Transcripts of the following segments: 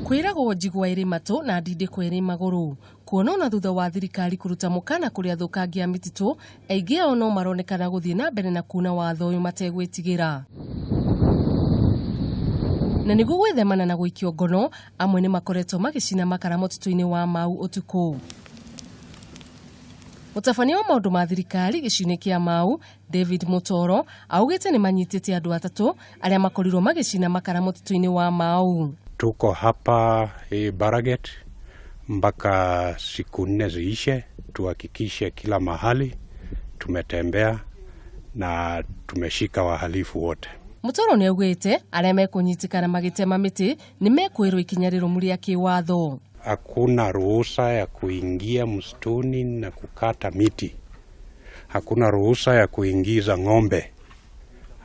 Kwiragwo njigwa iri matu na ndindiko iri maguru kuona na thutha wa thirikari kuruta mukana kuria thukangia mititu aingi ao no maronekana guthie na mbere na kuna watho uyu mategwitigira na niguo gwithemana na guikio ngono amwe ni makoretwo magicina makara mutituini wa Mau utuku. Mutabania wa maundu ma thirikari giciune kia Mau David Mutoro augite ni manyitite andu atatu aria makorirwo magicina makara mutituini wa Mau. Tuko hapa Baraget mpaka siku 4 ziishe, tuhakikishe kila mahali tumetembea na tumeshika wahalifu wote. Mutoro ni augite aria mekunyitikana magitema miti ni mekwirwo ikinya rirumu ria kiwatho. Hakuna ruhusa ya kuingia msituni na kukata miti. Hakuna ruhusa ya kuingiza ng'ombe.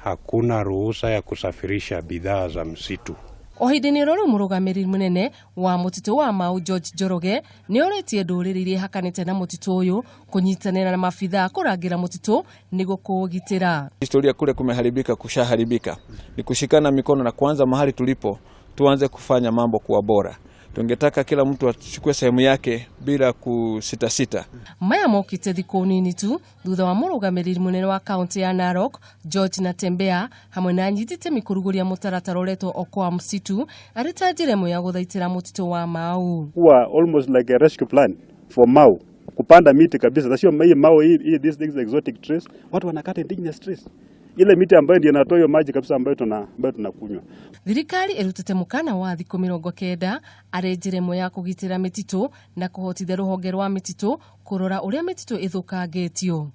Hakuna ruhusa ya kusafirisha bidhaa za msitu. Ohidini roro murugamiri munene wa mutitu wa Mau George Njoroge ni oretie nduriri iria hakanite na mutitu uyu kunyitanira na mafitha kurangira mutitu niguo kuugitira. Historia kule kumeharibika, kushaharibika. Ni kushikana mikono na kuanza mahali tulipo tuanze kufanya mambo kuwa bora. Tungetaka kila mtu achukue sehemu yake bila kusita. Maya mokite thiko nini tu thutha wa murugamiri munene wa kaunti ya Narok George Natembea hamwe na nyitite mikuruguria mutaratara uretwo Okoa Msitu aritajire mo ya guthaitira mutitu wa Mau. Kuwa almost like a rescue plan for Mau. Kupanda miti kabisa. Sio Mau hii these exotic trees. Watu wanakata indigenous trees. Ile miti ambayo ndio inatoa hiyo maji kabisa ambayo tunakunywa. Thirikari irutite mukana wa thiko 90 arenjire mo ya kugitira mititu na kuhotithia ruhonge rwa mititu kurora uria mititu ithukangitio.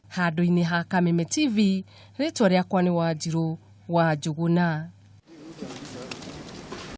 Handu-ini ha Kameme TV, ritwa riakwa ni Wanjiru wa Njuguna.